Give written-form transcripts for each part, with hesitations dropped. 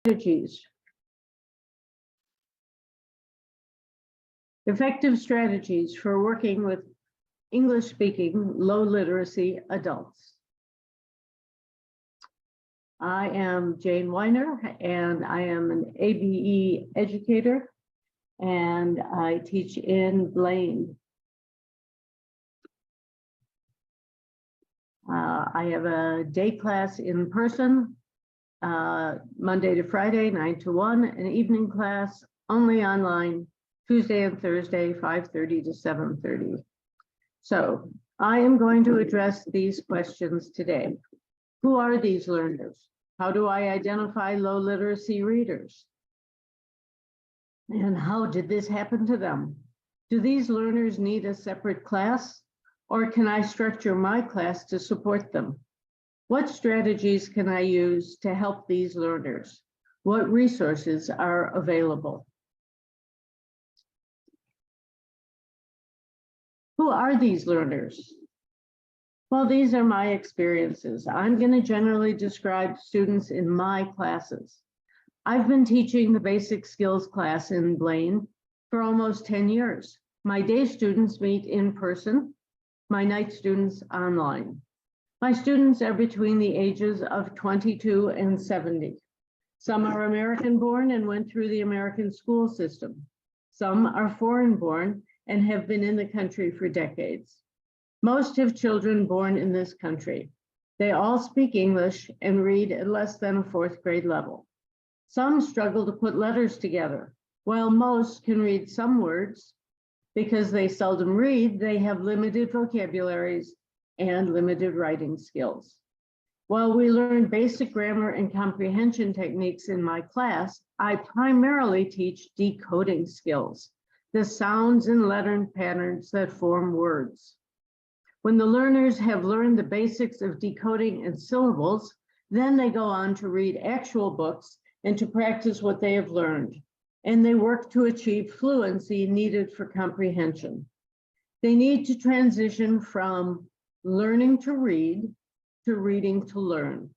Strategies. Effective strategies for working with English-speaking, low literacy adults. I am Jane Weiner, and I am an ABE educator, and I teach in Blaine. I have a day class in person, Monday to Friday, 9 to 1, an evening class only online, Tuesday and Thursday, 5:30 to 7:30. So I am going to address these questions today. Who are these learners? How do I identify low literacy readers? And how did this happen to them? Do these learners need a separate class, or can I structure my class to support them? What strategies can I use to help these learners? What resources are available? Who are these learners? Well, these are my experiences. I'm going to generally describe students in my classes. I've been teaching the basic skills class in Blaine for almost 10 years. My day students meet in person, my night students online. My students are between the ages of 22 and 70. Some are American born and went through the American school system. Some are foreign born and have been in the country for decades. Most have children born in this country. They all speak English and read at less than a 4th grade level. Some struggle to put letters together. While most can read some words, because they seldom read, they have limited vocabularies and limited writing skills. While we learn basic grammar and comprehension techniques in my class, I primarily teach decoding skills, the sounds and letter patterns that form words. When the learners have learned the basics of decoding and syllables, then they go on to read actual books and to practice what they have learned, and they work to achieve fluency needed for comprehension. They need to transition from learning to read to reading to learn.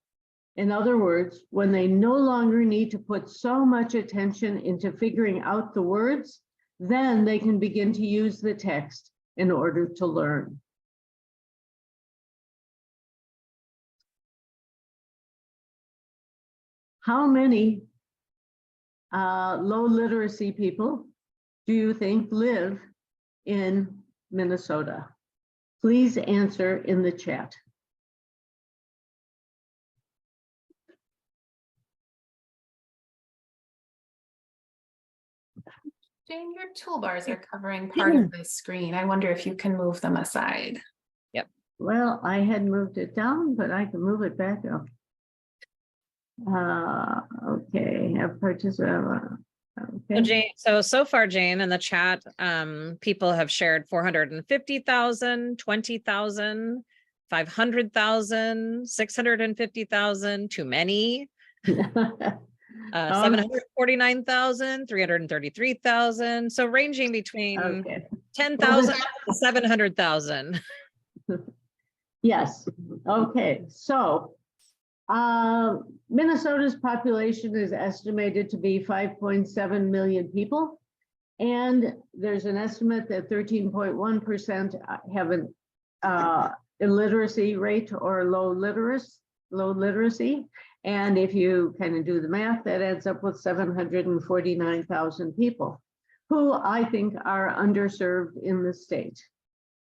In other words, when they no longer need to put so much attention into figuring out the words, then they can begin to use the text in order to learn. How many low literacy people do you think live in Minnesota? Please answer in the chat. Jane, your toolbars are covering part of the screen. I wonder if you can move them aside. Yep. Well, I had moved it down, but I can move it back up. Okay, have participant. Okay. So Jane, so far, Jane, in the chat, people have shared 450,000, 20,000, 500,000, 650,000, too many. 749,000, 333,000. So ranging between 10,000 to 700,000. Yes. Okay. So Minnesota's population is estimated to be 5.7 million people. And there's an estimate that 13.1% have an illiteracy rate or low literacy. And if you kind of do the math, that adds up with 749,000 people who I think are underserved in the state.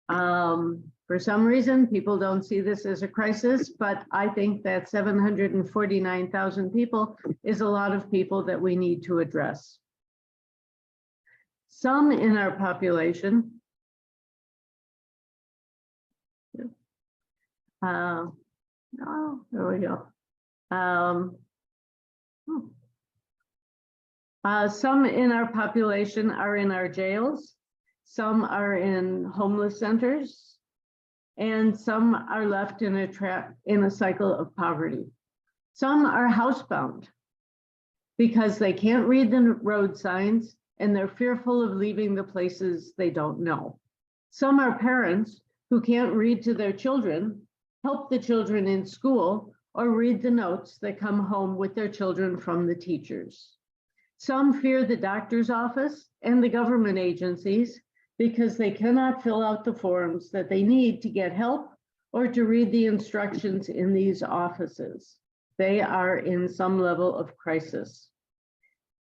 For some reason, people don't see this as a crisis, but I think that 749,000 people is a lot of people that we need to address. Some in our population, oh, there we go. Some in our population are in our jails, some are in homeless centers, and some are left in a cycle of poverty. Some are housebound because they can't read the road signs and they're fearful of leaving the places they don't know. Some are parents who can't read to their children, help the children in school, or read the notes that come home with their children from the teachers. Some fear the doctor's office and the government agencies because they cannot fill out the forms that they need to get help or to read the instructions in these offices. They are in some level of crisis.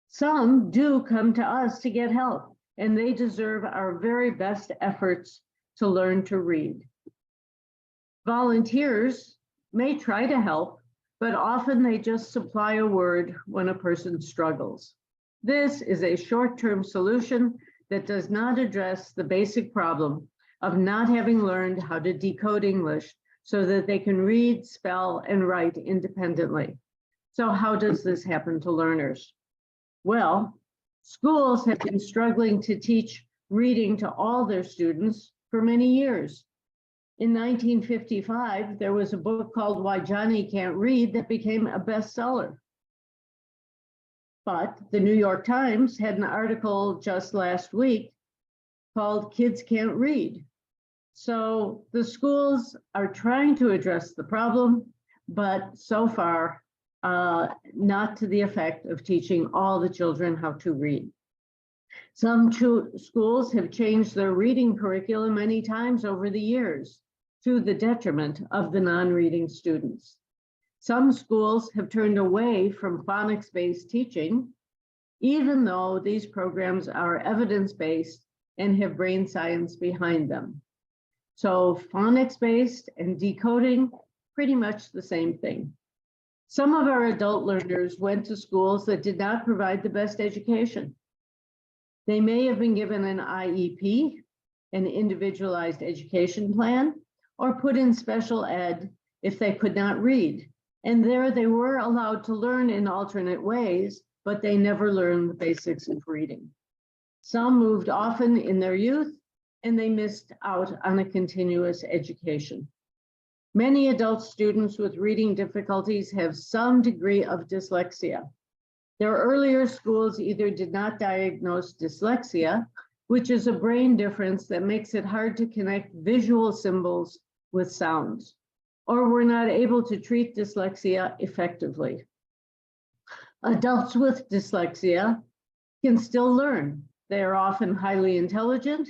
Some do come to us to get help, and they deserve our very best efforts to learn to read. Volunteers may try to help, but often they just supply a word when a person struggles. This is a short-term solution that does not address the basic problem of not having learned how to decode English so that they can read, spell, and write independently. So how does this happen to learners? Well, schools have been struggling to teach reading to all their students for many years. In 1955, there was a book called Why Johnny Can't Read that became a bestseller. But the New York Times had an article just last week called Kids Can't Read. So the schools are trying to address the problem, but so far, not to the effect of teaching all the children how to read. Some schools have changed their reading curriculum many times over the years to the detriment of the non-reading students. Some schools have turned away from phonics-based teaching, even though these programs are evidence-based and have brain science behind them. So phonics-based and decoding, pretty much the same thing. Some of our adult learners went to schools that did not provide the best education. They may have been given an IEP, an individualized education plan, or put in special ed if they could not read. And there they were allowed to learn in alternate ways, but they never learned the basics of reading. Some moved often in their youth, and they missed out on a continuous education. Many adult students with reading difficulties have some degree of dyslexia. Their earlier schools either did not diagnose dyslexia, which is a brain difference that makes it hard to connect visual symbols with sounds, or were not able to treat dyslexia effectively. Adults with dyslexia can still learn. They are often highly intelligent,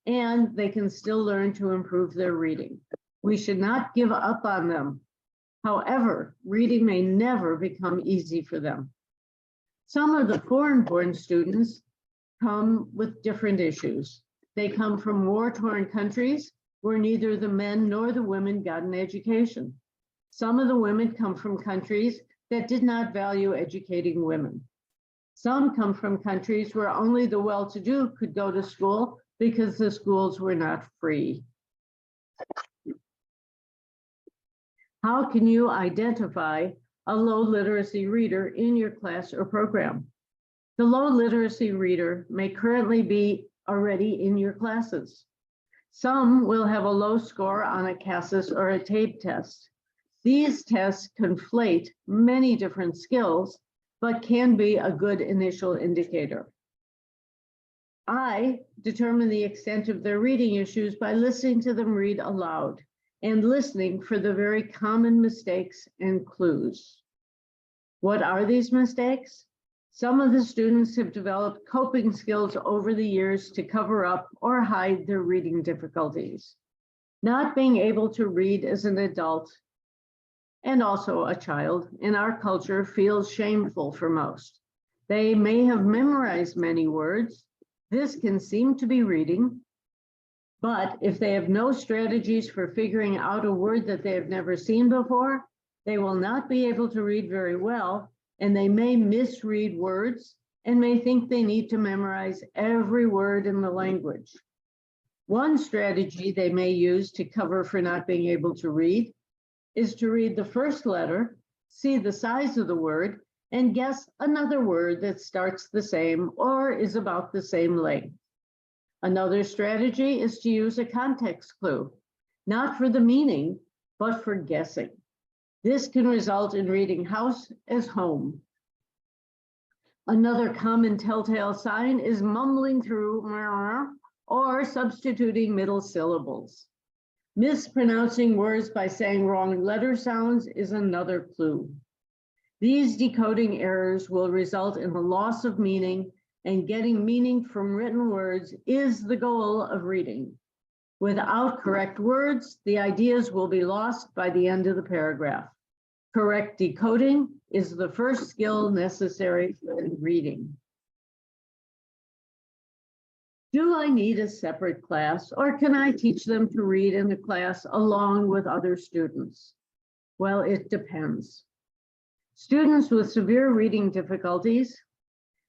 and they can still learn to improve their reading. We should not give up on them. However, reading may never become easy for them. Some of the foreign-born students come with different issues. They come from war-torn countries where neither the men nor the women got an education. Some of the women come from countries that did not value educating women. Some come from countries where only the well-to-do could go to school because the schools were not free. How can you identify a low literacy reader in your class or program? The low literacy reader may currently be already in your classes. Some will have a low score on a CASAS or a TABE test. These tests conflate many different skills, but can be a good initial indicator. I determine the extent of their reading issues by listening to them read aloud and listening for the very common mistakes and clues. What are these mistakes? Some of the students have developed coping skills over the years to cover up or hide their reading difficulties. Not being able to read as an adult and also a child in our culture feels shameful for most. They may have memorized many words. This can seem to be reading, but if they have no strategies for figuring out a word that they have never seen before, they will not be able to read very well, and they may misread words and may think they need to memorize every word in the language. One strategy they may use to cover for not being able to read is to read the first letter, see the size of the word, and guess another word that starts the same or is about the same length. Another strategy is to use a context clue, not for the meaning, but for guessing. This can result in reading house as home. Another common telltale sign is mumbling through or substituting middle syllables. Mispronouncing words by saying wrong letter sounds is another clue. These decoding errors will result in the loss of meaning, and getting meaning from written words is the goal of reading. Without correct words, the ideas will be lost by the end of the paragraph. Correct decoding is the first skill necessary for reading. Do I need a separate class, or can I teach them to read in the class along with other students? Well, it depends. Students with severe reading difficulties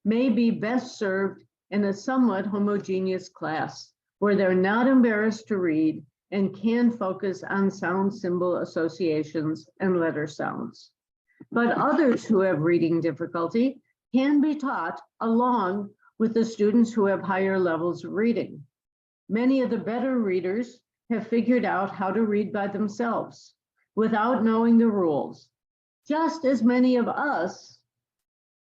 may be best served in a somewhat homogeneous class where they're not embarrassed to read and can focus on sound symbol associations and letter sounds. But others who have reading difficulty can be taught along with the students who have higher levels of reading. Many of the better readers have figured out how to read by themselves without knowing the rules. Just as many of us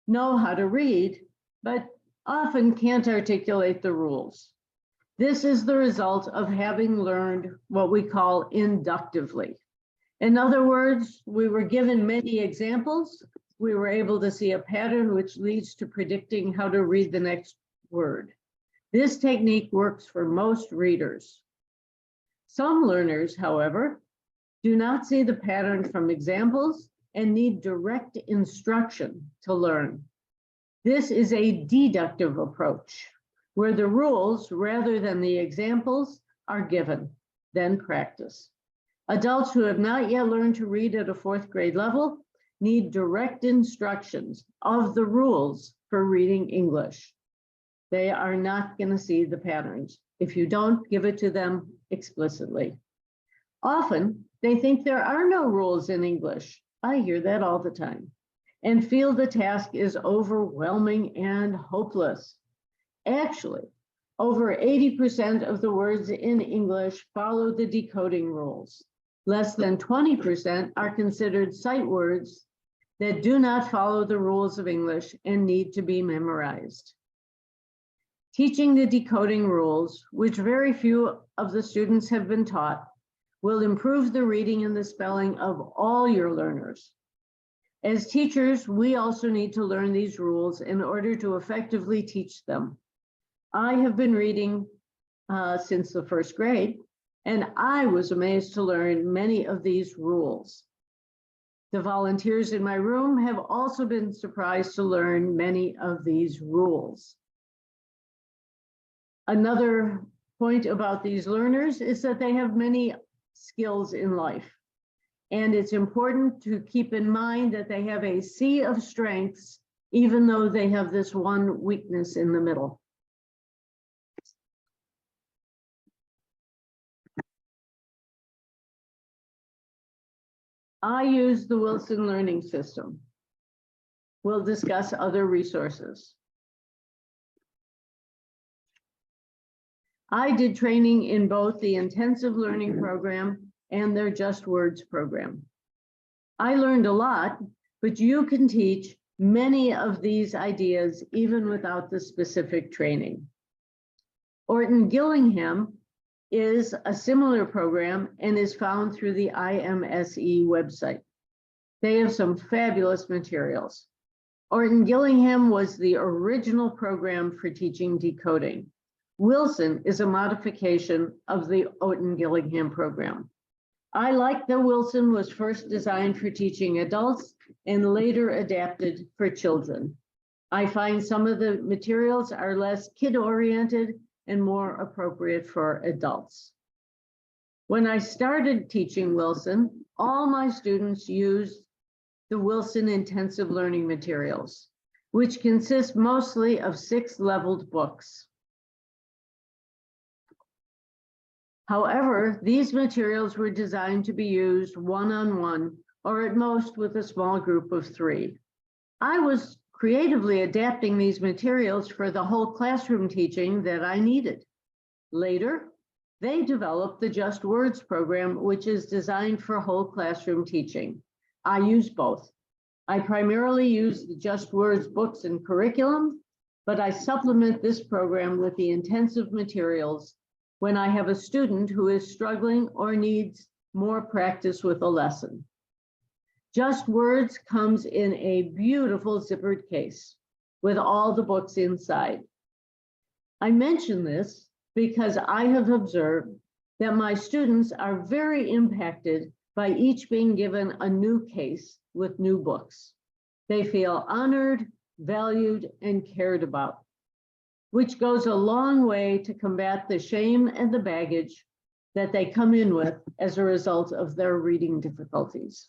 know how to read, but often can't articulate the rules. This is the result of having learned what we call inductively. In other words, we were given many examples. We were able to see a pattern which leads to predicting how to read the next word. This technique works for most readers. Some learners, however, do not see the pattern from examples and need direct instruction to learn. This is a deductive approach, where the rules, rather than the examples, are given, then practice. Adults who have not yet learned to read at a 4th grade level need direct instructions of the rules for reading English. They are not going to see the patterns if you don't give it to them explicitly. Often, they think there are no rules in English. I hear that all the time, and feel the task is overwhelming and hopeless. Actually, over 80% of the words in English follow the decoding rules. Less than 20% are considered sight words that do not follow the rules of English and need to be memorized. Teaching the decoding rules, which very few of the students have been taught, will improve the reading and the spelling of all your learners. As teachers, we also need to learn these rules in order to effectively teach them. I have been reading since the 1st grade, and I was amazed to learn many of these rules. The volunteers in my room have also been surprised to learn many of these rules. Another point about these learners is that they have many skills in life. And it's important to keep in mind that they have a sea of strengths, even though they have this one weakness in the middle. I use the Wilson Learning System. We'll discuss other resources. I did training in both the intensive learning program and their Just Words program. I learned a lot, but you can teach many of these ideas even without the specific training. Orton Gillingham is a similar program and is found through the IMSE website. They have some fabulous materials. Orton Gillingham was the original program for teaching decoding. Wilson is a modification of the Orton Gillingham program. I like that Wilson was first designed for teaching adults and later adapted for children. I find some of the materials are less kid-oriented and more appropriate for adults. When I started teaching Wilson, all my students used the Wilson Intensive Learning Materials, which consist mostly of 6 leveled books. However, these materials were designed to be used one-on-one or at most with a small group of 3. I was creatively adapting these materials for the whole classroom teaching that I needed. Later, they developed the Just Words program, which is designed for whole classroom teaching. I use both. I primarily use the Just Words books and curriculum, but I supplement this program with the intensive materials when I have a student who is struggling or needs more practice with a lesson. Just Words comes in a beautiful zippered case with all the books inside. I mention this because I have observed that my students are very impacted by each being given a new case with new books. They feel honored, valued, and cared about, which goes a long way to combat the shame and the baggage that they come in with as a result of their reading difficulties.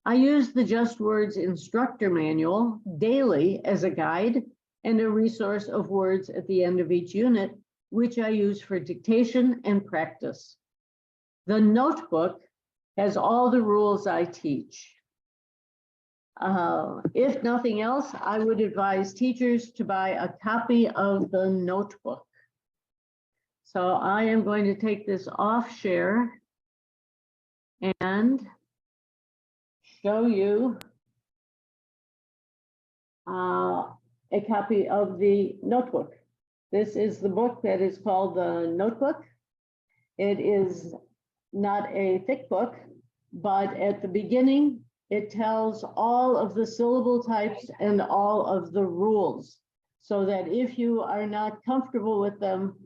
I use the Just Words instructor manual daily as a guide and a resource of words at the end of each unit, which I use for dictation and practice. The notebook has all the rules I teach. If nothing else, I would advise teachers to buy a copy of the notebook. So I am going to take this off share and show you a copy of the notebook. This is the book that is called the Notebook. It is not a thick book, but at the beginning, it tells all of the syllable types and all of the rules, so that if you are not comfortable with them,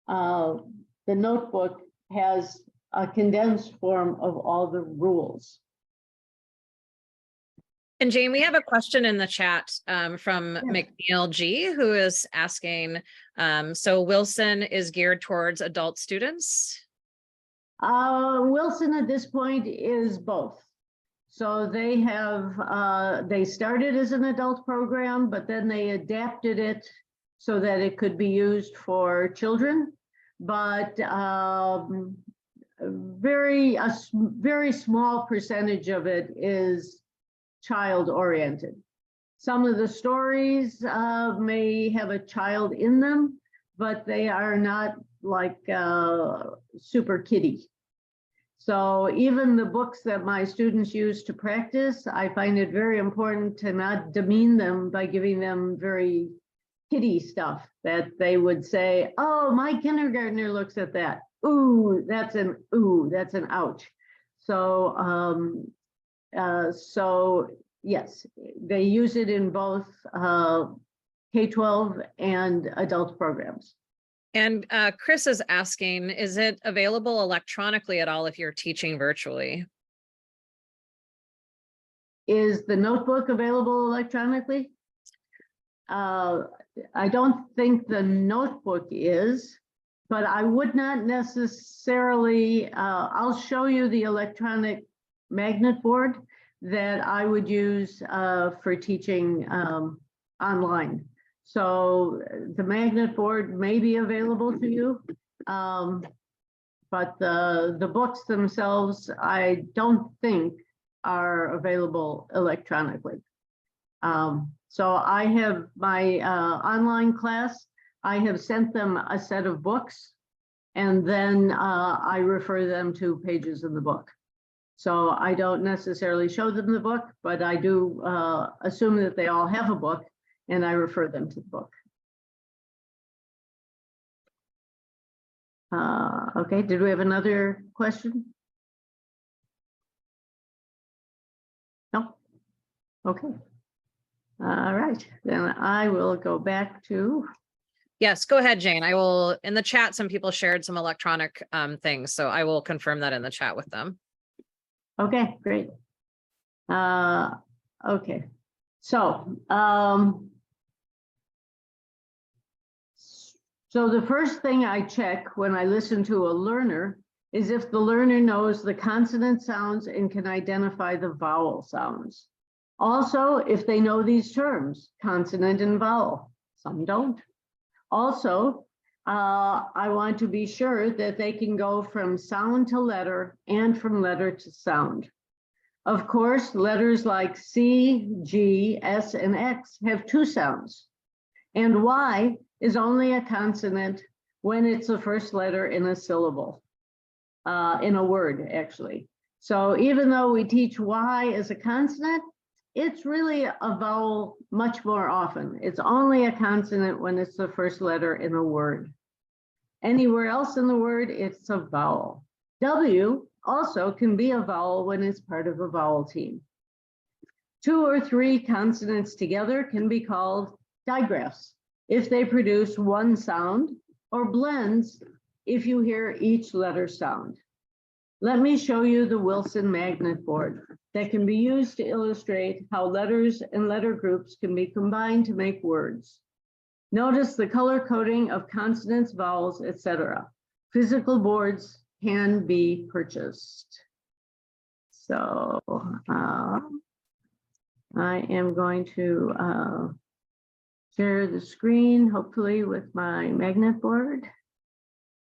the notebook has a condensed form of all the rules. And Jane, we have a question in the chat from McNeil G, who is asking, so Wilson is geared towards adult students? Wilson at this point is both. So they have, they started as an adult program, but then they adapted it so that it could be used for children. But a very small percentage of it is child-oriented. Some of the stories may have a child in them, but they are not like super kiddie. So even the books that my students use to practice, I find it very important to not demean them by giving them very kiddie stuff that they would say, oh, my kindergartner looks at that. Ooh, that's an ouch. So, so yes, they use it in both K-12 and adult programs. And Chris is asking, is it available electronically at all if you're teaching virtually? Is the notebook available electronically? I don't think the notebook is, but I would not necessarily, I'll show you the electronic magnet board that I would use for teaching online. So the magnet board may be available to you, but the books themselves, I don't think are available electronically. So I have my online class, I have sent them a set of books, and then I refer them to pages in the book. So I don't necessarily show them the book, but I do assume that they all have a book, and I refer them to the book. Okay, did we have another question? No? Okay. All right, then I will go back to. Yes, go ahead, Jane. I will, in the chat, some people shared some electronic things, so I will confirm that in the chat with them. Okay, great. Okay, so so the first thing I check when I listen to a learner is if the learner knows the consonant sounds and can identify the vowel sounds. Also, if they know these terms, consonant and vowel. Some don't. Also, I want to be sure that they can go from sound to letter and from letter to sound. Of course, letters like C, G, S, and X have two sounds, and Y is only a consonant when it's the first letter in a syllable, in a word, actually. So even though we teach Y as a consonant, it's really a vowel much more often. It's only a consonant when it's the first letter in a word. Anywhere else in the word, it's a vowel. W also can be a vowel when it's part of a vowel team. 2 or 3 consonants together can be called digraphs if they produce one sound, or blends if you hear each letter sound. Let me show you the Wilson magnet board that can be used to illustrate how letters and letter groups can be combined to make words. Notice the color coding of consonants, vowels, etc. Physical boards can be purchased. So I am going to share the screen, hopefully with my magnet board.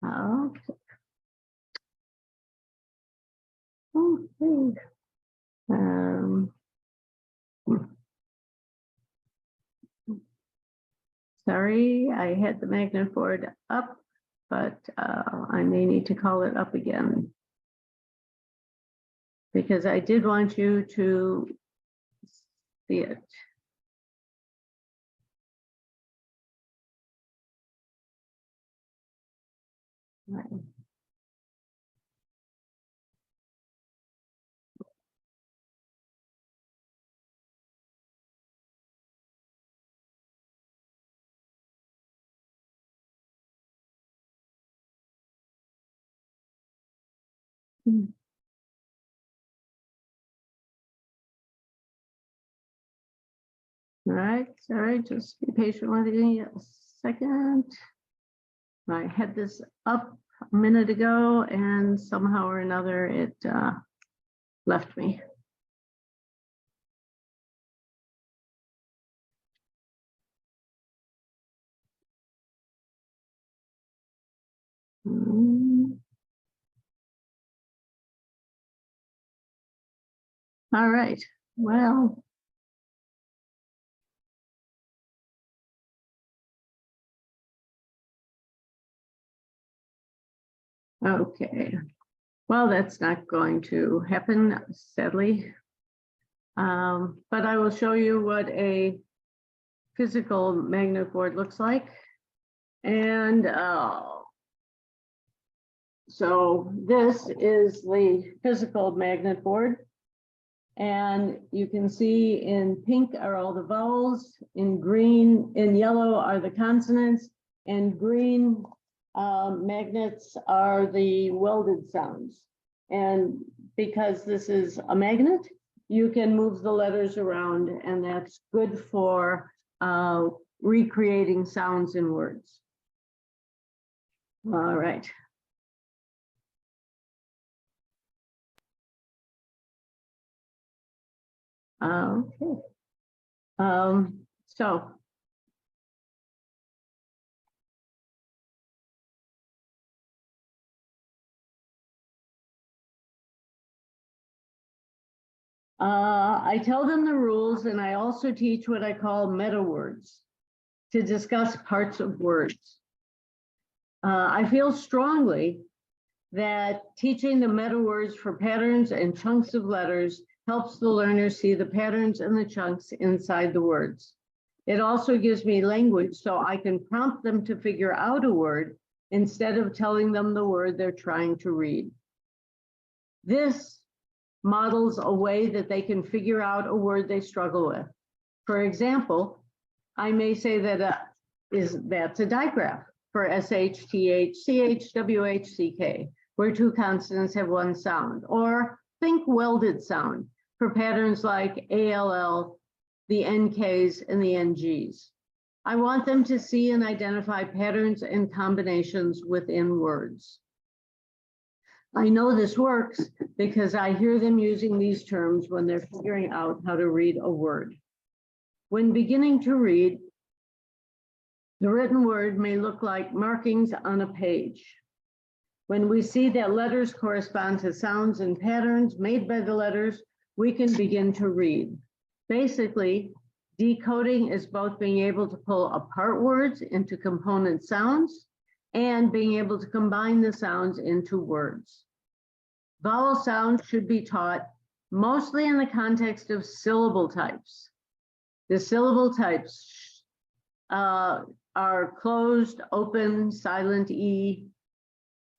Okay. Okay. Sorry, I had the magnet board up, but I may need to call it up again, because I did want you to see it. Right. All right, sorry, just be patient with me a second. I had this up a minute ago and somehow or another it left me. All right, well. Okay, well, that's not going to happen, sadly. But I will show you what a physical magnet board looks like. And so this is the physical magnet board. And you can see in pink are all the vowels, in green, in yellow are the consonants, and green magnets are the welded sounds. And because this is a magnet, you can move the letters around, and that's good for recreating sounds in words. All right. Okay. So I tell them the rules, and I also teach what I call meta words to discuss parts of words. I feel strongly that teaching the meta words for patterns and chunks of letters helps the learner see the patterns and the chunks inside the words. It also gives me language so I can prompt them to figure out a word instead of telling them the word they're trying to read. This models a way that they can figure out a word they struggle with. For example, I may say that that's a digraph for SH, TH, CH, WH, CK, where 2 consonants have 1 sound, or think welded sound for patterns like ALL, the NKs, and the NGs. I want them to see and identify patterns and combinations within words. I know this works because I hear them using these terms when they're figuring out how to read a word. When beginning to read, the written word may look like markings on a page. When we see that letters correspond to sounds and patterns made by the letters, we can begin to read. Basically, decoding is both being able to pull apart words into component sounds and being able to combine the sounds into words. Vowel sounds should be taught mostly in the context of syllable types. The syllable types are closed, open, silent E.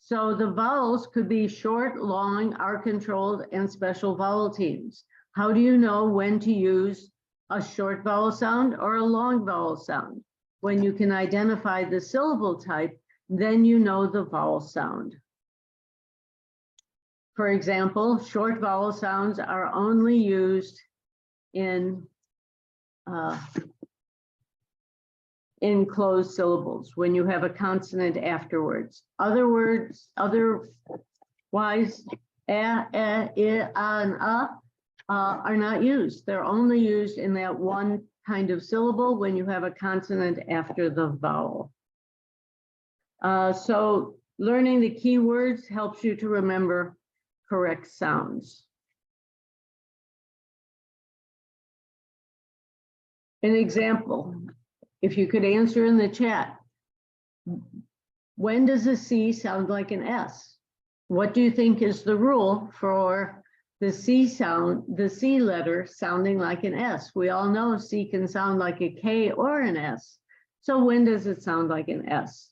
So the vowels could be short, long, R-controlled, and special vowel teams. How do you know when to use a short vowel sound or a long vowel sound? When you can identify the syllable type, then you know the vowel sound. For example, short vowel sounds are only used in closed syllables when you have a consonant afterwards. Otherwise, and are not used. They're only used in that one kind of syllable when you have a consonant after the vowel. So learning the keywords helps you to remember correct sounds. An example, if you could answer in the chat, when does a C sound like an S? What do you think is the rule for the C sound, the C letter sounding like an S? We all know C can sound like a K or an S. So when does it sound like an S?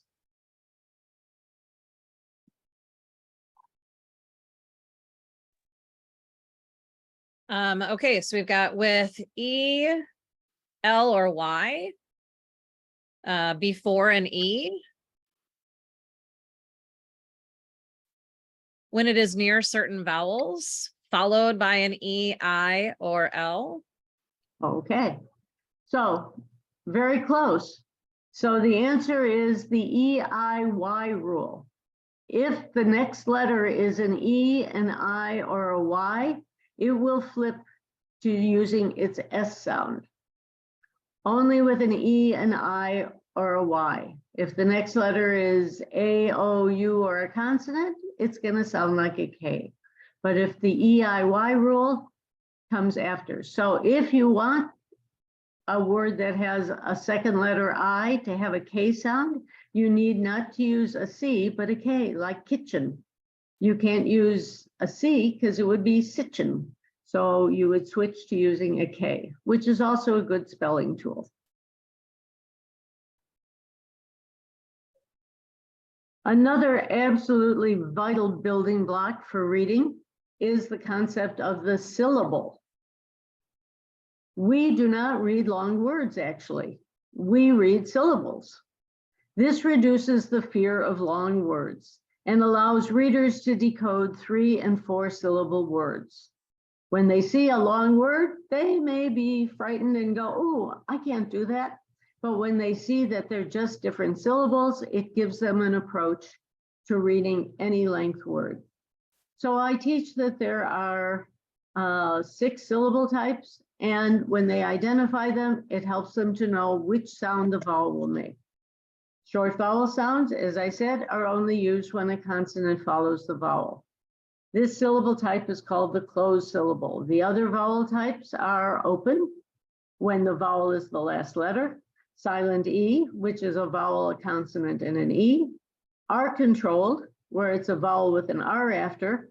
Okay, so we've got with E, L, or Y before an E. When it is near certain vowels, followed by an E, I, or L. Okay, so very close. So the answer is the E-I-Y rule. If the next letter is an E, an I, or a Y, it will flip to using its S sound. Only with an E, an I, or a Y. If the next letter is A, O, U, or a consonant, it's going to sound like a K. But if the E-I-Y rule comes after. So if you want a word that has a second letter I to have a K sound, you need not to use a C, but a K, like kitchen. You can't use a C because it would be sitchin. So you would switch to using a K, which is also a good spelling tool. Another absolutely vital building block for reading is the concept of the syllable. We do not read long words, actually. We read syllables. This reduces the fear of long words and allows readers to decode 3- and 4-syllable words. When they see a long word, they may be frightened and go, "Oh, I can't do that." But when they see that they're just different syllables, it gives them an approach to reading any length word. So I teach that there are 6 syllable types, and when they identify them, it helps them to know which sound the vowel will make. Short vowel sounds, as I said, are only used when a consonant follows the vowel. This syllable type is called the closed syllable. The other vowel types are open, when the vowel is the last letter, silent E, which is a vowel, a consonant, and an E, R-controlled, where it's a vowel with an R after,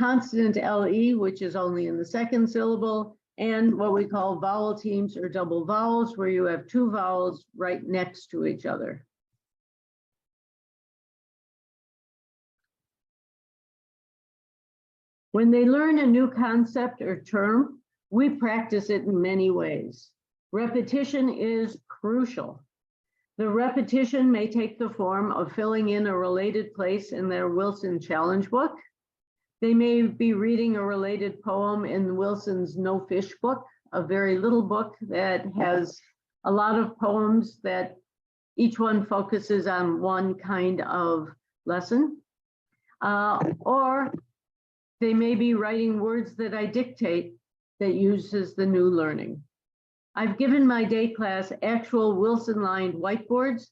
consonant LE, which is only in the second syllable, and what we call vowel teams or double vowels, where you have 2 vowels right next to each other. When they learn a new concept or term, we practice it in many ways. Repetition is crucial. The repetition may take the form of filling in a related place in their Wilson Challenge book. They may be reading a related poem in Wilson's No Fish book, a very little book that has a lot of poems that each one focuses on one kind of lesson. Or they may be writing words that I dictate that uses the new learning. I've given my day class actual Wilson-lined whiteboards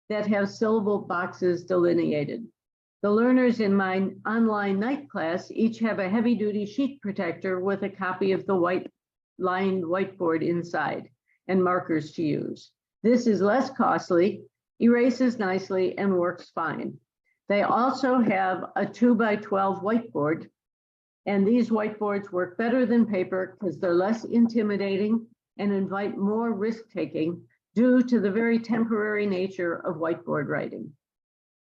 that have syllable boxes delineated. The learners in my online night class each have a heavy-duty sheet protector with a copy of the white-lined whiteboard inside and markers to use. This is less costly, erases nicely, and works fine. They also have a 2x12 whiteboard, and these whiteboards work better than paper because they're less intimidating and invite more risk-taking due to the very temporary nature of whiteboard writing.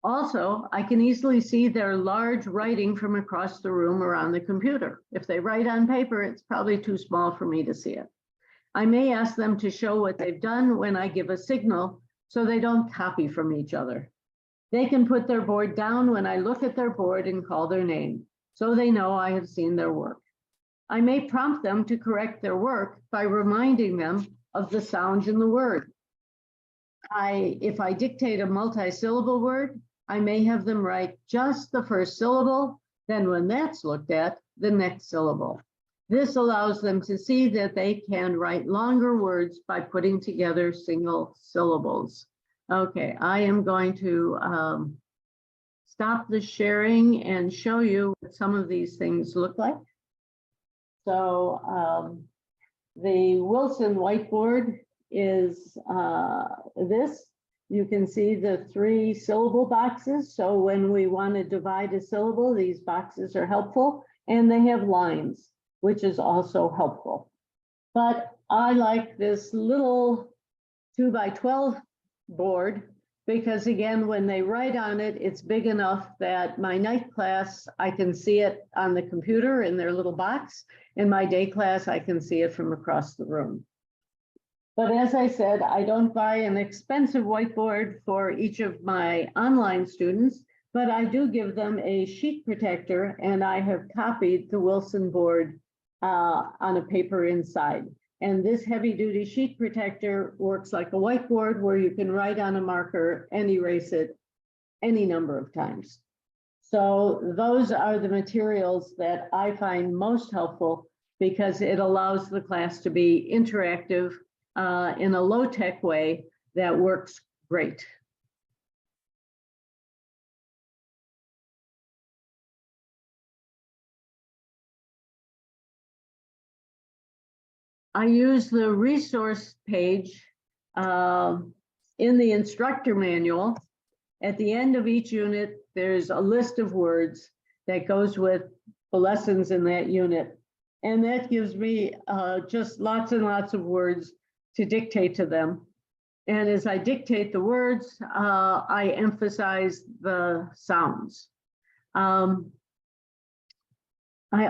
Also, I can easily see their large writing from across the room or on the computer. If they write on paper, it's probably too small for me to see it. I may ask them to show what they've done when I give a signal so they don't copy from each other. They can put their board down when I look at their board and call their name, so they know I have seen their work. I may prompt them to correct their work by reminding them of the sounds in the word. If I dictate a multi-syllable word, I may have them write just the first syllable, then when that's looked at, the next syllable. This allows them to see that they can write longer words by putting together single syllables. Okay, I am going to stop the sharing and show you what some of these things look like. So the Wilson whiteboard is this. You can see the 3 syllable boxes. So when we want to divide a syllable, these boxes are helpful, and they have lines, which is also helpful. But I like this little 2x12 board because, again, when they write on it, it's big enough that my night class, I can see it on the computer in their little box. In my day class, I can see it from across the room. But as I said, I don't buy an expensive whiteboard for each of my online students, but I do give them a sheet protector, and I have copied the Wilson board on a paper inside. And this heavy-duty sheet protector works like a whiteboard where you can write on a marker and erase it any number of times. So those are the materials that I find most helpful because it allows the class to be interactive in a low-tech way that works great. I use the resource page in the instructor manual. At the end of each unit, there's a list of words that goes with the lessons in that unit. And that gives me just lots and lots of words to dictate to them. And as I dictate the words, I emphasize the sounds. I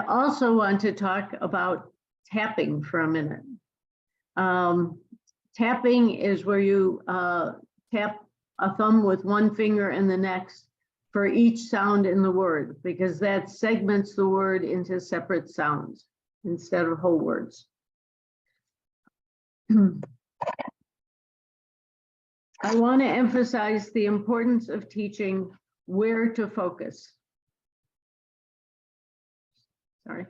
also want to talk about tapping for a minute. Tapping is where you tap a thumb with one finger and the next for each sound in the word, because that segments the word into separate sounds instead of whole words. I want to emphasize the importance of teaching where to focus. Sorry.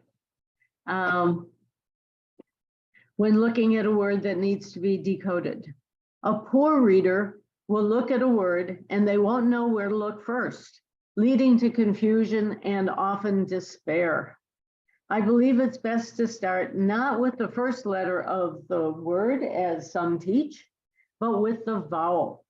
When looking at a word that needs to be decoded. A poor reader will look at a word and they won't know where to look first, leading to confusion and often despair. I believe it's best to start not with the first letter of the word, as some teach, but with the vowel.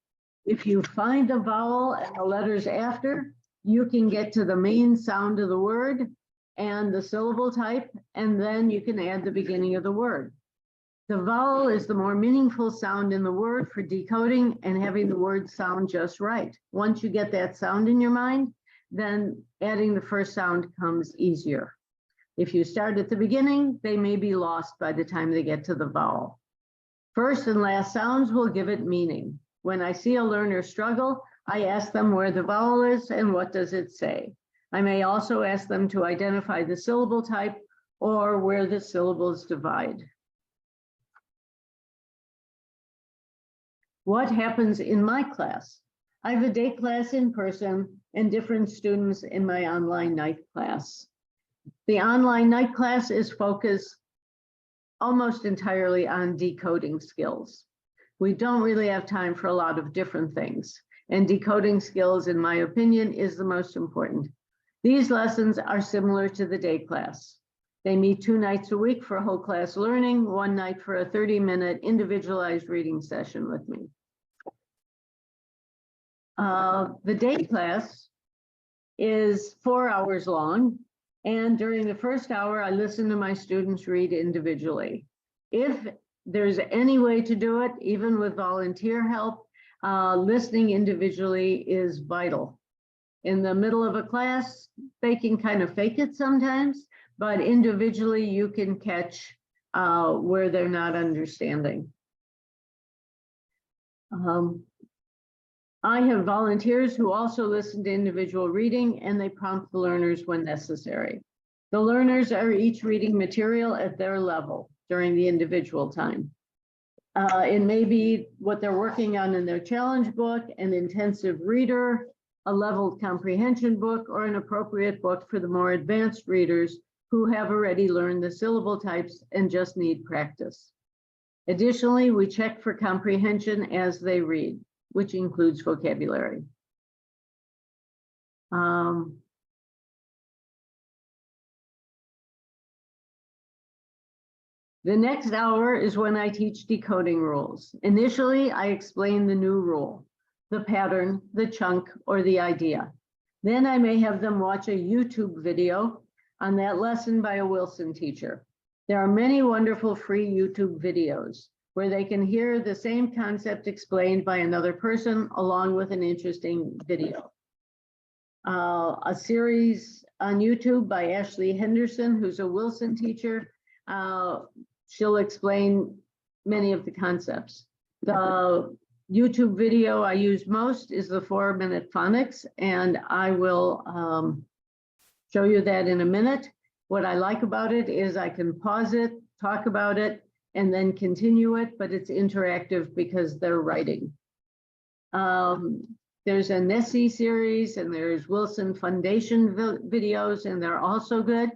If you find the vowel and the letters after, you can get to the main sound of the word and the syllable type, and then you can add the beginning of the word. The vowel is the more meaningful sound in the word for decoding and having the word sound just right. Once you get that sound in your mind, then adding the first sound comes easier. If you start at the beginning, they may be lost by the time they get to the vowel. First and last sounds will give it meaning. When I see a learner struggle, I ask them where the vowel is and what does it say. I may also ask them to identify the syllable type or where the syllables divide. What happens in my class? I have a day class in person and different students in my online night class. The online night class is focused almost entirely on decoding skills. We don't really have time for a lot of different things, and decoding skills, in my opinion, is the most important. These lessons are similar to the day class. They meet 2 nights a week for whole class learning, 1 night for a 30-minute individualized reading session with me. The day class is 4 hours long, and during the first hour, I listen to my students read individually. If there's any way to do it, even with volunteer help, listening individually is vital. In the middle of a class, they can kind of fake it sometimes, but individually you can catch where they're not understanding. I have volunteers who also listen to individual reading, and they prompt the learners when necessary. The learners are each reading material at their level during the individual time. It may be what they're working on in their challenge book, an intensive reader, a leveled comprehension book, or an appropriate book for the more advanced readers who have already learned the syllable types and just need practice. Additionally, we check for comprehension as they read, which includes vocabulary. The next hour is when I teach decoding rules. Initially, I explain the new rule, the pattern, the chunk, or the idea. Then I may have them watch a YouTube video on that lesson by a Wilson teacher. There are many wonderful free YouTube videos where they can hear the same concept explained by another person along with an interesting video. A series on YouTube by Ashley Henderson, who's a Wilson teacher. She'll explain many of the concepts. The YouTube video I use most is the 4-minute phonics, and I will show you that in a minute. What I like about it is I can pause it, talk about it, and then continue it, but it's interactive because they're writing. There's a Nessie series, and there's Wilson Foundation videos, and they're also good.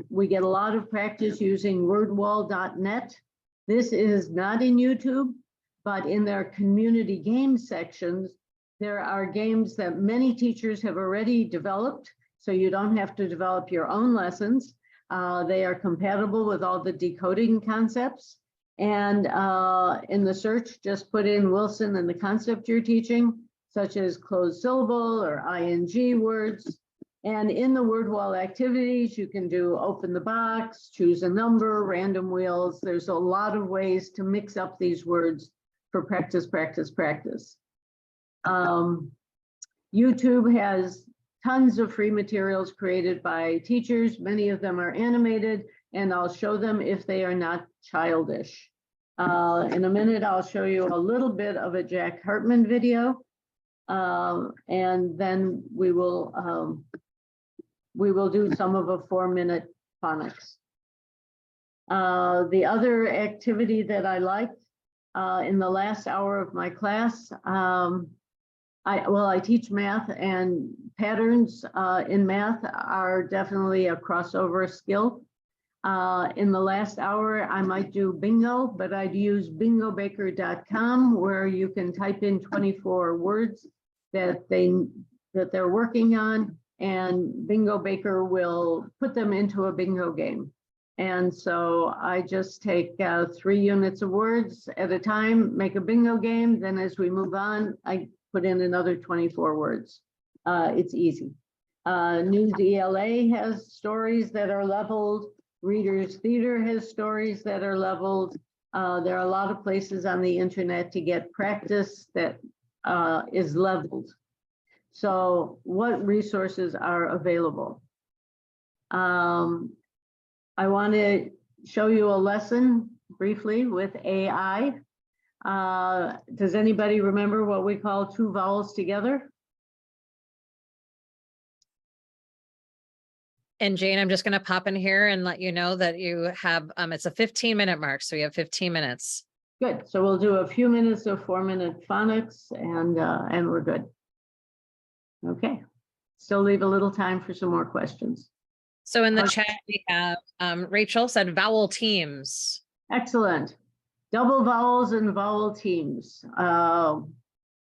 We get a lot of practice using wordwall.net. This is not in YouTube, but in their community games sections, there are games that many teachers have already developed, so you don't have to develop your own lessons. They are compatible with all the decoding concepts. And in the search, just put in Wilson and the concept you're teaching, such as closed syllable or ing words. And in the word wall activities, you can do open the box, choose a number, random wheels. There's a lot of ways to mix up these words for practice, practice, practice. YouTube has tons of free materials created by teachers. Many of them are animated, and I'll show them if they are not childish. In a minute, I'll show you a little bit of a Jack Hartman video, and then we will do some of a 4-minute phonics. The other activity that I liked in the last hour of my class, I teach math, and patterns in math are definitely a crossover skill. In the last hour, I might do bingo, but I'd use bingobaker.com, where you can type in 24 words that they're working on, and Bingo Baker will put them into a bingo game. And so I just take 3 units of words at a time, make a bingo game. Then as we move on, I put in another 24 words. It's easy. News ELA has stories that are leveled. Readers Theater has stories that are leveled. There are a lot of places on the internet to get practice that is leveled. So what resources are available? I want to show you a lesson briefly with AI. Does anybody remember what we call 2 vowels together? And Jane, I'm just going to pop in here and let you know that you have, it's a 15-minute mark. So you have 15 minutes. Good. So we'll do a few minutes of 4-minute phonics, and we're good. Okay. Still leave a little time for some more questions. So in the chat, we have Rachel said vowel teams. Excellent. Double vowels and vowel teams.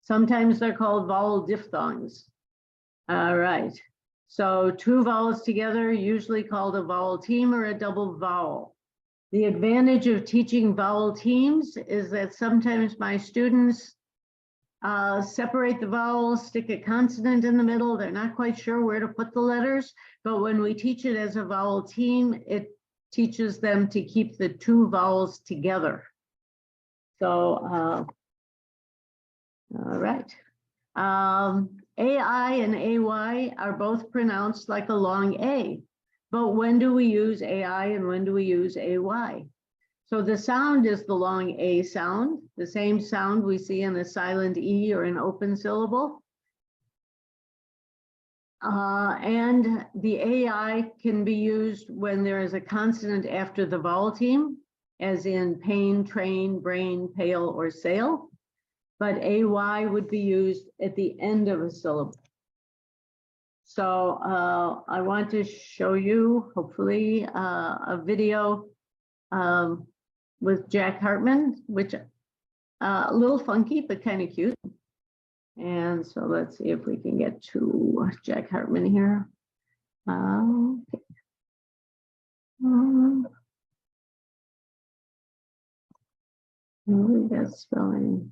Sometimes they're called vowel diphthongs. All right. So 2 vowels together, usually called a vowel team or a double vowel. The advantage of teaching vowel teams is that sometimes my students separate the vowels, stick a consonant in the middle. They're not quite sure where to put the letters, but when we teach it as a vowel team, it teaches them to keep the two vowels together. So, all right. AI and AY are both pronounced like a long A, but when do we use AI and when do we use AY? So the sound is the long A sound, the same sound we see in a silent E or an open syllable. And the AI can be used when there is a consonant after the vowel team, as in pain, train, brain, pale, or sail. But AY would be used at the end of a syllable. So I want to show you, hopefully, a video with Jack Hartman, which a little funky, but kind of cute. And so let's see if we can get to Jack Hartman here. Okay. That's spelling.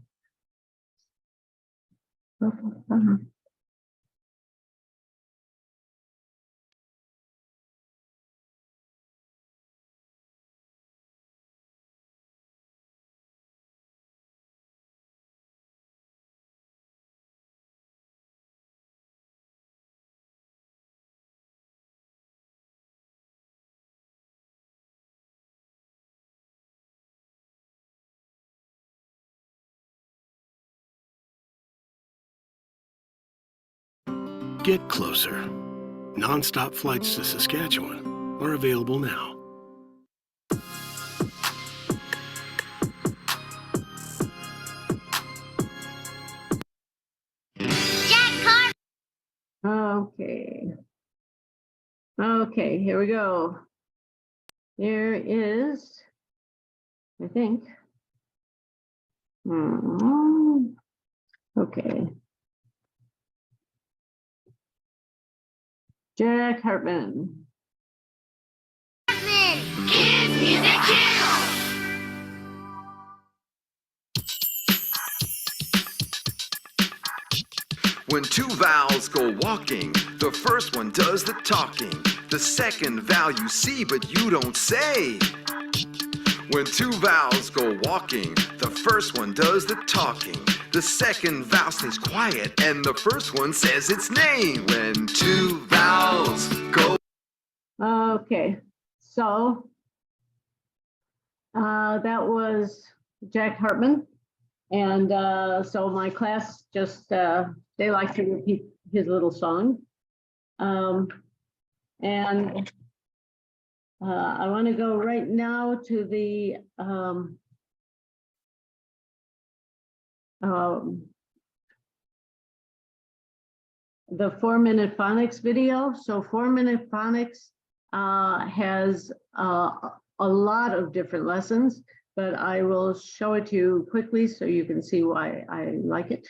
Get closer. Non-stop flights to Saskatchewan are available now. Okay. Okay, here we go. There is, I think. Okay. Jack Hartman. Kids Music Channel! When two vowels go walking, the first one does the talking. The second vowel you see but you don't say. When two vowels go walking, the first one does the talking. The second vowel stays quiet and the first one says its name. When two vowels go. Okay, so that was Jack Hartman. And so my class just, they like to repeat his little song. And I want to go right now to the 4-minute phonics video. So 4-minute phonics has a lot of different lessons, but I will show it to you quickly so you can see why I like it.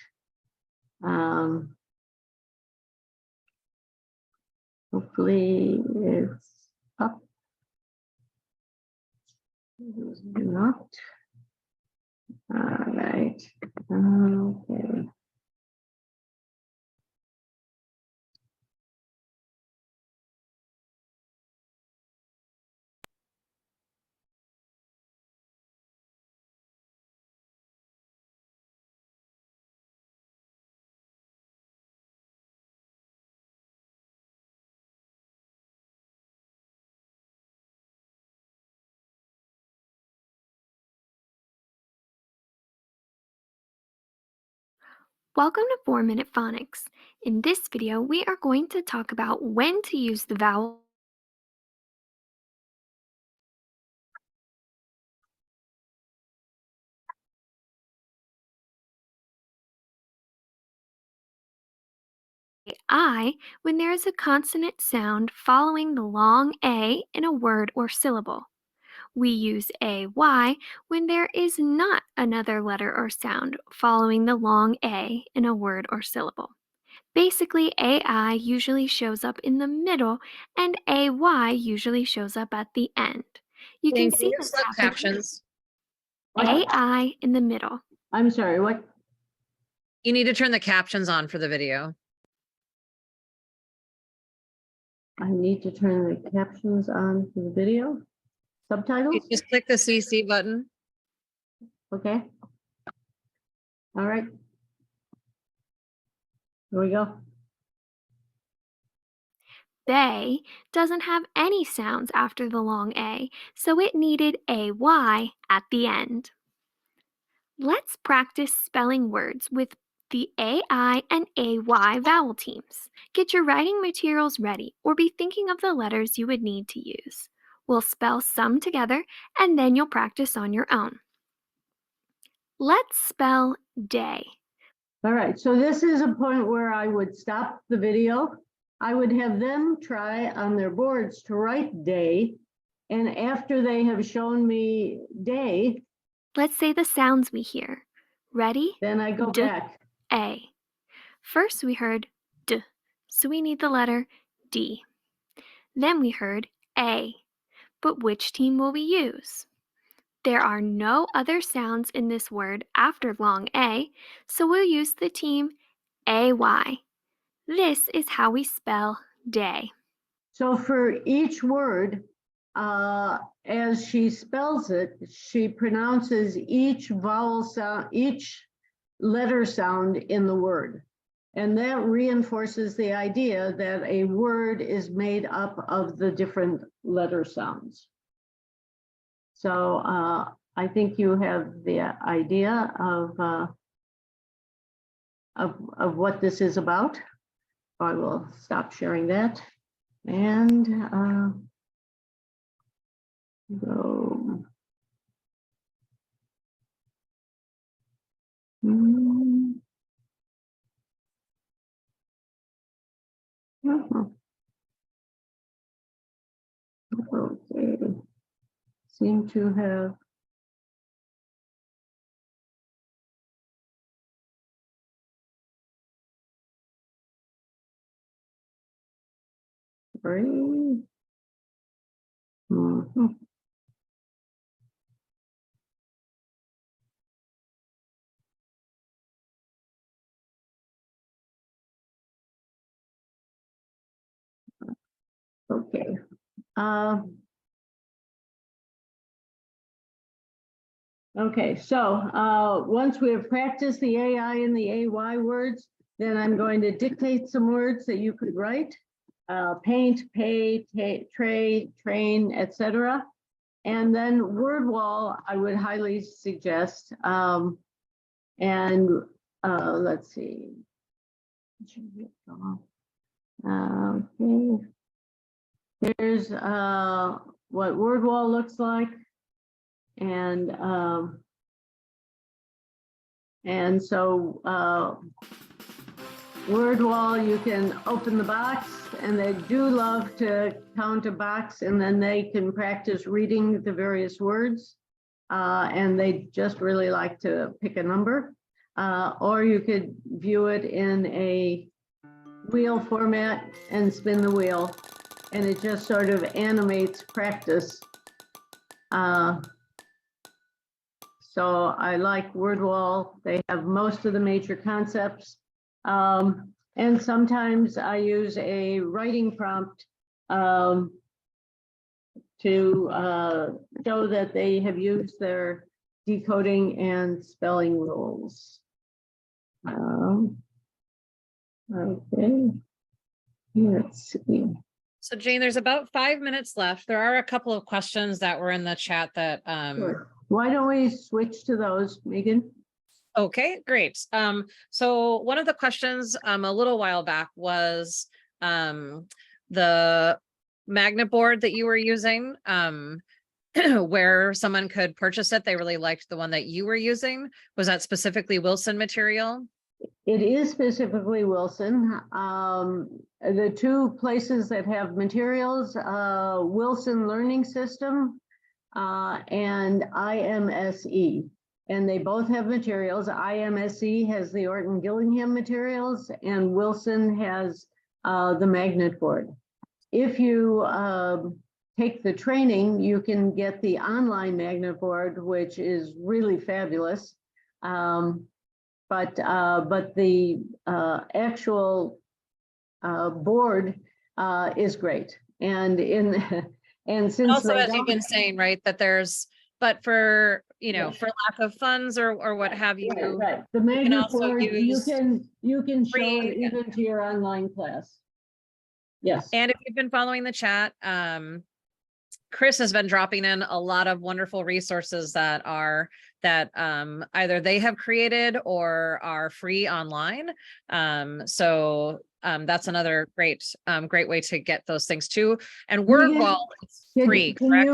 Hopefully it's up. It is not. All right. Okay. Welcome to 4-Minute Phonics. In this video, we are going to talk about when to use the vowel I when there is a consonant sound following the long A in a word or syllable. We use AY when there is not another letter or sound following the long A in a word or syllable. Basically, AI usually shows up in the middle and AY usually shows up at the end. You can see this Slow happen. captions. AI in the middle. I'm sorry, what? You need to turn the captions on for the video. I need to turn the captions on for the video. Subtitles? Just click the CC button. Okay. All right. Here we go. They doesn't have any sounds after the long A, so it needed AY at the end. Let's practice spelling words with the AI and AY vowel teams. Get your writing materials ready or be thinking of the letters you would need to use. We'll spell some together and then you'll practice on your own. Let's spell day. All right, so this is a point where I would stop the video. I would have them try on their boards to write day. And after they have shown me day, Let's say the sounds we hear. Ready? then I go D. back. A. First we heard D, so we need the letter D. Then we heard A, but which team will we use? There are no other sounds in this word after long A, so we'll use the team AY. This is how we spell day. So for each word, as she spells it, she pronounces each vowel sound, each letter sound in the word. And that reinforces the idea that a word is made up of the different letter sounds. So I think you have the idea of what this is about. I will stop sharing that and go. Okay. Seem to have. Three. Okay. Okay, so once we have practiced the AI and the AY words, then I'm going to dictate some words that you could write. Paint, pay, trade, train, etc. And then word wall, I would highly suggest. Let's see. Okay. Here's what word wall looks like. And so word wall, you can open the box, and they do love to count a box, and then they can practice reading the various words, and they just really like to pick a number, or you could view it in a wheel format and spin the wheel, and it just sort of animates practice. So I like word wall. They have most of the major concepts. And sometimes I use a writing prompt to show that they have used their decoding and spelling rules. Okay, let's see. So Jane, there's about 5 minutes left. There are a couple of questions that were in the chat that Sure. Why don't we switch to those, Meagan? Okay, great. So one of the questions a little while back was the magnet board that you were using, where someone could purchase it. They really liked the one that you were using. Was that specifically Wilson material? It is specifically Wilson. The two places that have materials, Wilson Learning System and IMSE. And they both have materials. IMSE has the Orton Gillingham materials, and Wilson has the magnet board. If you take the training, you can get the online magnet board, which is really fabulous. But the actual board is great. And And since Also, they as you've been don't, saying, right, that there's, but for, you know, for lack of funds or what have you, right, the you can Meagan also board, use you can show free- it even to your online class. Yes. and if you've been following the chat, Chris has been dropping in a lot of wonderful resources that are either they have created or are free online. So that's another great way to get those things too. And WordWall is free, correct?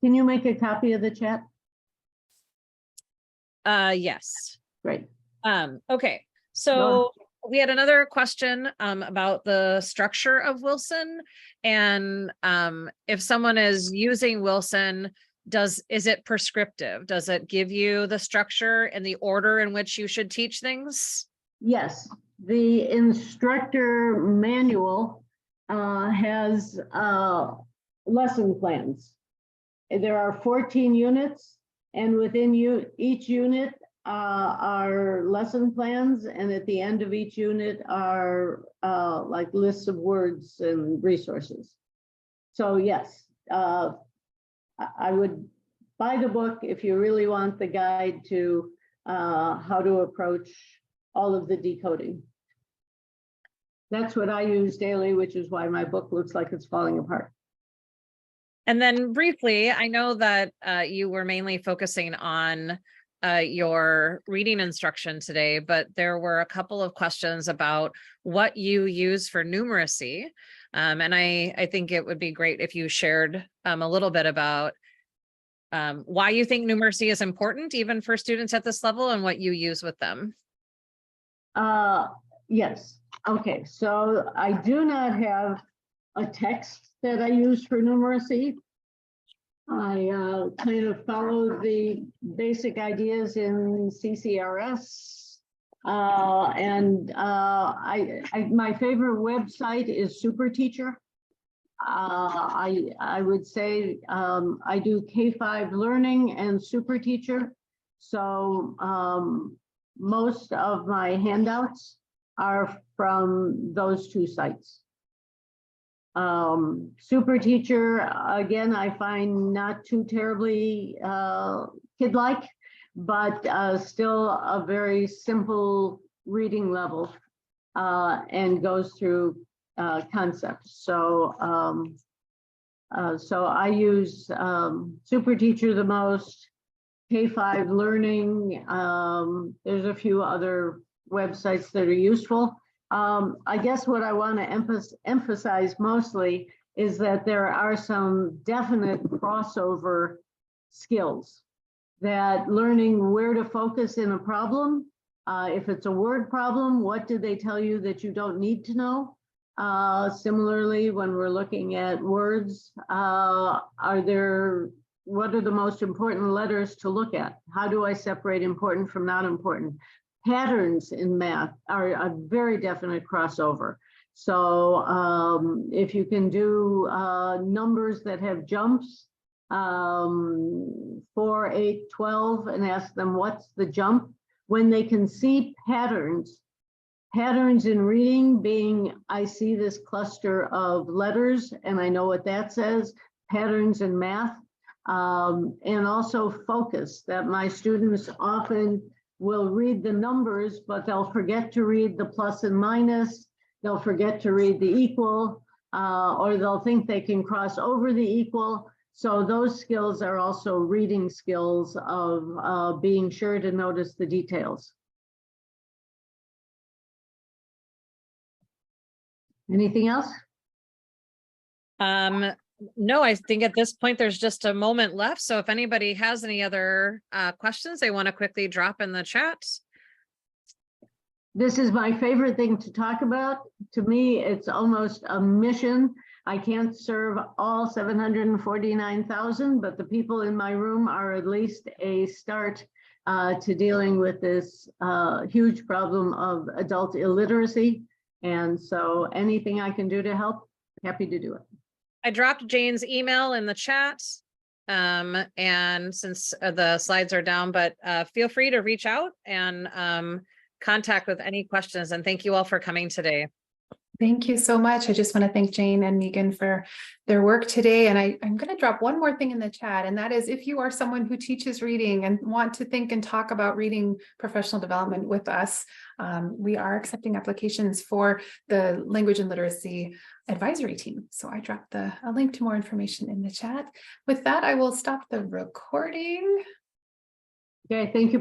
Can you make a copy of the chat? Yes. Great. Okay, so we had another question about the structure of Wilson, and if someone is using Wilson, is it prescriptive? Does it give you the structure and the order in which you should teach things? Yes, the instructor manual has lesson plans. There are 14 units, and within each unit are lesson plans, and at the end of each unit are like lists of words and resources. So yes, I would buy the book if you really want the guide to how to approach all of the decoding. That's what I use daily, which is why my book looks like it's falling apart. And then briefly, I know that you were mainly focusing on your reading instruction today, but there were a couple of questions about what you use for numeracy. And I think it would be great if you shared a little bit about why you think numeracy is important, even for students at this level, and what you use with them. Yes. Okay. So I do not have a text that I use for numeracy. I kind of follow the basic ideas in CCRS. My favorite website is Super Teacher. I would say I do K-5 learning and Super Teacher. So most of my handouts are from those two sites. Super Teacher, again, I find not too terribly kid-like, but still a very simple reading level and goes through concepts. So I use Super Teacher the most, K-5 learning. There's a few other websites that are useful. I guess what I want to emphasize mostly is that there are some definite crossover skills, that learning where to focus in a problem. If it's a word problem, what did they tell you that you don't need to know? Similarly, when we're looking at words, what are the most important letters to look at? How do I separate important from not important? Patterns in math are a very definite crossover. So if you can do numbers that have jumps, 4, 8, 12, and ask them what's the jump, when they can see patterns in reading being, I see this cluster of letters and I know what that says, patterns in math, and also focus, that my students often will read the numbers, but they'll forget to read the plus and minus, they'll forget to read the equal, or they'll think they can cross over the equal. So those skills are also reading skills of being sure to notice the details. Anything else? No, I think at this point there's just a moment left. So if anybody has any other questions they want to quickly drop in the chat. This is my favorite thing to talk about. To me, it's almost a mission. I can't serve all 749,000, but the people in my room are at least a start to dealing with this huge problem of adult illiteracy. And so anything I can do to help, happy to do it. I dropped Jane's email in the chat. And since the slides are down, but feel free to reach out and contact with any questions. And thank you all for coming today. Thank you so much. I just want to thank Jane and Meagan for their work today. And I'm going to drop one more thing in the chat, and that is if you are someone who teaches reading and want to think and talk about reading professional development with us, we are accepting applications for the language and literacy advisory team. So I dropped a link to more information in the chat. With that, I will stop the recording. Okay, thank you.